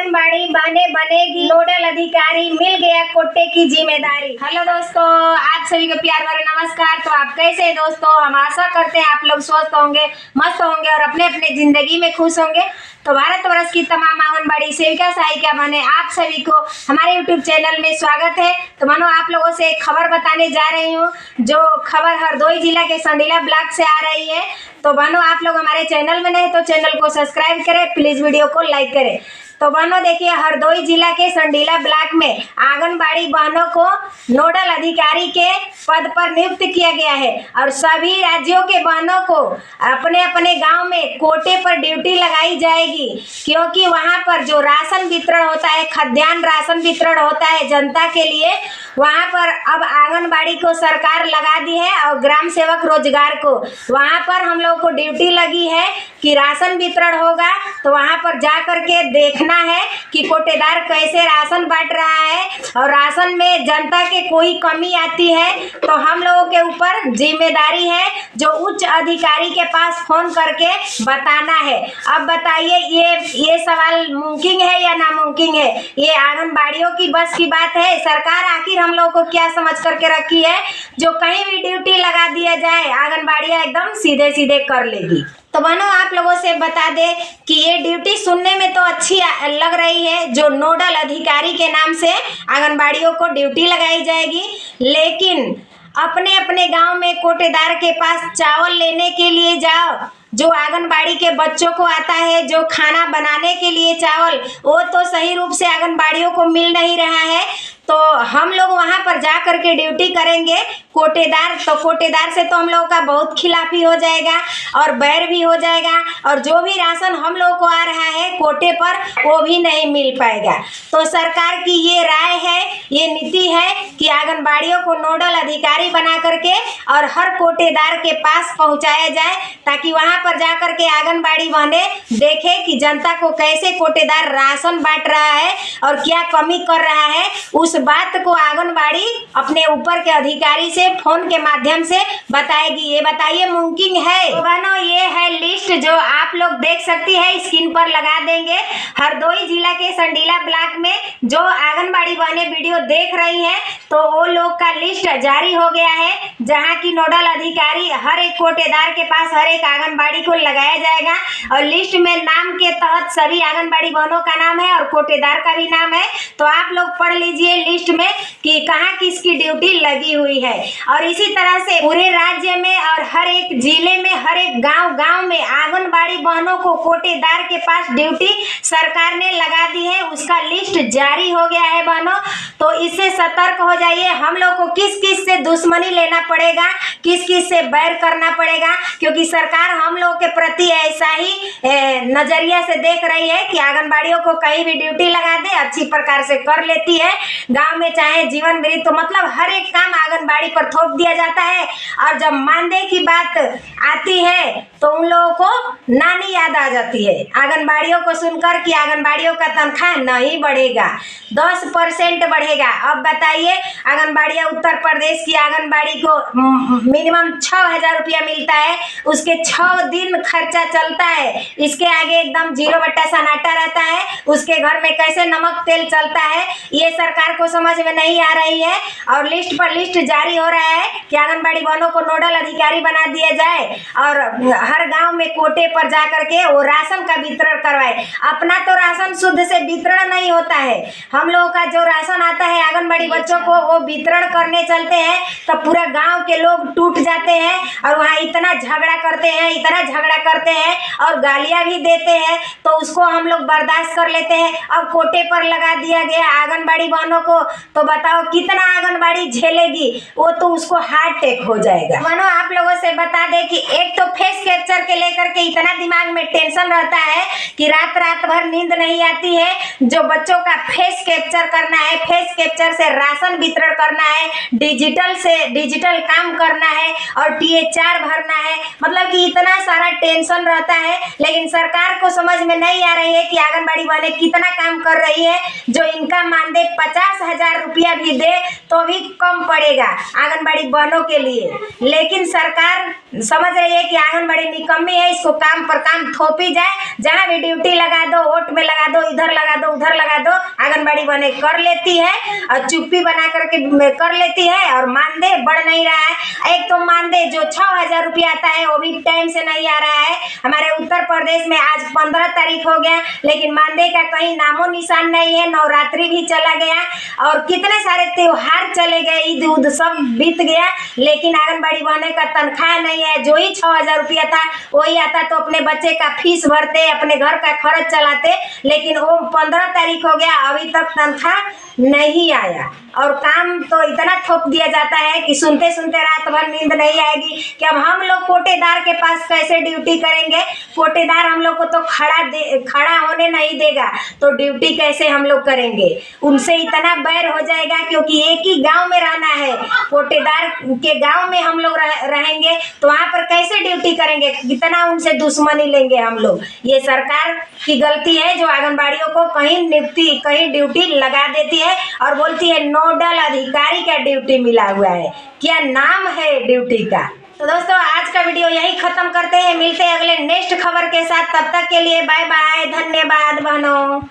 आंगनबाड़ी बनेगी नोडल अधिकारी, मिल गया कोटे की जिम्मेदारी। हेलो दोस्तों, आप सभी को प्यार भरा नमस्कार। तो आप कैसे हैं दोस्तों? हम आशा करते हैं आप लोग स्वस्थ होंगे, मस्त होंगे और अपने अपने जिंदगी में खुश होंगे। तो भारतवर्ष की तमाम आंगनबाड़ी सेविका सहायिका बने आप सभी को हमारे यूट्यूब चैनल में स्वागत है। तो मानो आप लोगों से एक खबर बताने जा रही हूँ, जो खबर हरदोई जिला के संडीला ब्लॉक से आ रही है। तो मानो आप लोग हमारे चैनल में नहीं तो चैनल को सब्सक्राइब करें, प्लीज वीडियो को लाइक करें। तो बहनों देखिए, हरदोई जिला के संडीला ब्लॉक में आंगनबाड़ी बहनों को नोडल अधिकारी के पद पर नियुक्त किया गया है और सभी राज्यों के बहनों को अपने अपने गांव में कोटे पर ड्यूटी लगाई जाएगी, क्योंकि वहां पर जो राशन वितरण होता है, खाद्यान्न राशन वितरण होता है जनता के लिए, वहां पर अब आंगनबाड़ी को सरकार लगा दी है और ग्राम सेवक रोजगार को वहां पर हम लोग को ड्यूटी लगी है कि राशन वितरण होगा। तो वहां पर जा करके देखना है कि कोटेदार कैसे राशन बांट रहा है और राशन में जनता के कोई कमी आती है तो हम लोगों के ऊपर जिम्मेदारी है जो उच्च अधिकारी के पास फोन करके बताना है। अब बताइए, ये सवाल मुमकिन है या नामुमकिन है? ये आंगनबाड़ियों की बस की बात है? सरकार आखिर हम लोगों को क्या समझ करके रखी है जो कहीं भी ड्यूटी लगा दिया जाए आंगनबाड़ियां एकदम सीधे सीधे कर लेगी? तो बहनों आप लोगों से बता दें कि ये ड्यूटी सुनने में तो अच्छी लग रही है, जो नोडल अधिकारी के नाम से आंगनबाड़ियों को ड्यूटी लगाई जाएगी, लेकिन अपने अपने गांव में कोटेदार के पास चावल लेने के लिए जाओ, जो आंगनबाड़ी के बच्चों को आता है, जो खाना बनाने के लिए चावल, वो तो सही रूप से आंगनबाड़ियों को मिल नहीं रहा है। तो हम लोग वहां पर जा करके ड्यूटी करेंगे कोटेदार, तो कोटेदार से तो हम लोगों का बहुत खिलाफी हो जाएगा और बैर भी हो जाएगा और जो भी राशन हम लोग को आ रहा है कोटे पर वो भी नहीं मिल पाएगा। तो सरकार की ये राय है, ये नीति है कि आंगनबाड़ियों को नोडल अधिकारी बना करके और हर कोटेदार के पास पहुंचाया जाए, ताकि वहां पर जा करके आंगनबाड़ी बहने देखे कि जनता को कैसे कोटेदार राशन बांट रहा है और क्या कमी कर रहा है। उस बात को आंगनबाड़ी अपने ऊपर के अधिकारी से फोन के माध्यम से बताएगी। ये बताइए मुमकिन है? तो बहनों ये है लिस्ट जो आप लोग देख सकती है, स्क्रीन पर लगा देंगे। हरदोई जिला के संडीला ब्लॉक में जो आंगनबाड़ी बहने वीडियो देख रही हैं, तो वो लोग का लिस्ट जारी हो गया है, जहां की नोडल अधिकारी हर एक कोटेदार के पास हर एक आंगनबाड़ी को लगाया जाएगा और लिस्ट में नाम के तहत सभी आंगनबाड़ी बहनों का नाम है और कोटेदार का भी नाम है। तो आप लोग पढ़ लीजिए लिस्ट में कि कहाँ किसकी ड्यूटी लगी हुई है। और इसी तरह से पूरे राज्य में और हर एक जिले में, हर एक गांव में आंगनबाड़ी बहनों को कोटेदार के पास ड्यूटी सरकार ने लगा दी है, उसका लिस्ट जारी हो गया है बहनों। तो इससे सतर्क हो जाइए। हम लोग को किस किस से दुश्मनी लेना पड़ेगा, किस किस से बैर करना पड़ेगा, क्योंकि सरकार हम लोग के प्रति ऐसा ही नजरिया से देख रही है कि आंगनबाड़ियों को कहीं भी ड्यूटी लगा दे, अच्छी प्रकार से कर लेती है। गांव में चाहे जीवन मृत्यु, तो मतलब हर एक काम आंगनबाड़ी पर थोप दिया जाता है और जब मानदेय की बात आती है तो उन लोगों को नानी याद आ जाती है आंगनबाड़ियों को सुनकर कि आंगनबाड़ियों का तनख्वाह नहीं बढ़ेगा, 10% बढ़ेगा। अब बताइए, आंगनबाड़ियां उत्तर प्रदेश की आंगनबाड़ी को मिनिमम 6,000 रुपया मिलता है, उसके 6 दिन खर्चा चलता है, इसके आगे एकदम 0 बट्टा सन्नाटा रहता है, उसके घर में कैसे नमक तेल चलता है ये सरकार को समझ में नहीं आ रही है। और लिस्ट पर लिस्ट जारी हो रहा है कि आंगनबाड़ी बहनों को नोडल अधिकारी बना दिया जाए और हर गांव में कोटे पर जा करके वो राशन का वितरण करवाए। अपना तो राशन शुद्ध से वितरण नहीं होता है, हम लोगों का जो राशन आता है आंगनबाड़ी बच्चों को वो वितरण करने चलते हैं तो पूरा गांव के लोग टूट जाते हैं और वहाँ इतना झगड़ा करते हैं, इतना झगड़ा करते हैं और गालियां भी देते हैं, तो उसको हम लोग बर्दाश्त कर लेते हैं। अब कोटे पर लगा दिया गया आंगनबाड़ी बहनों को, तो बताओ कितना आंगनबाड़ी झेलेगी? वो तो उसको हार्ट अटैक हो जाएगा। मानो आप लोगों से बता दें कि एक तो फेस कैप्चर के लेकर के इतना दिमाग में टेंशन रहता है कि रात रात भर नींद नहीं आती है, जो बच्चों का फेस कैप्चर करना है, फेस फेस कैप्चर से राशन वितरण करना है, डिजिटल काम करना है और THR भरना है। मतलब कि इतना सारा टेंशन रहता है, लेकिन सरकार को समझ में नहीं आ रही है कि आंगनबाड़ी वाले कितना काम कर रही है। जो इनका मानदेय 50,000 रुपया भी दे तो भी कम पड़ेगा आंगनबाड़ी बहनों के लिए। लेकिन सरकार समझ रही है कि आंगनबाड़ी निकम्मी है, इसको काम पर काम थोपी जाए, जहाँ भी ड्यूटी लगा दो, वोट में लगा दो, इधर लगा दो, उधर लगा दो, आंगनबाड़ी बहनें कर लेती है और चुप्पी बना करके कर लेती है और मानदेय बढ़ नहीं रहा है। एक तो मानदेय जो 6,000 रुपया आता है वो भी टाइम से नहीं आ रहा है। हमारे उत्तर प्रदेश में आज 15 तारीख हो गया, लेकिन मानदेय का कहीं नामो निशान नहीं है। नवरात्रि भी चला गया और कितने सारे त्योहार चले गए, ईद उद सब बीत गया, लेकिन आंगनबाड़ी बहने का तनख्वाह नहीं है। जो ही 6,000 रुपया था वही आता तो अपने बच्चे का फीस भरते, अपने घर का खर्च चलाते, लेकिन वो 15 तारीख हो गया, अभी तक तनख्वाह नहीं आया। और काम तो इतना थोप दिया जाता है कि सुनते सुनते रात भर नींद नहीं आएगी कि अब हम लोग कोटेदार के पास कैसे ड्यूटी करेंगे। कोटेदार हम लोग को तो खड़ा होने नहीं देगा, तो ड्यूटी कैसे हम लोग करेंगे। उनसे इतना बैर हो जाएगा, क्योंकि एक ही गांव में रहना है। कोटेदार के गांव में हम लोग रहेंगे तो वहाँ पर कैसे ड्यूटी करेंगे, कितना उनसे दुश्मनी लेंगे हम लोग। ये सरकार की गलती है जो आंगनबाड़ियों को कहीं ड्यूटी लगा देती है और बोलती है नोडल अधिकारी का ड्यूटी मिला हुआ है। क्या नाम है ड्यूटी का। तो दोस्तों आज का वीडियो यही खत्म करते हैं, मिलते हैं अगले नेक्स्ट खबर के साथ। तब तक के लिए बाय बाय, धन्यवाद बहनों।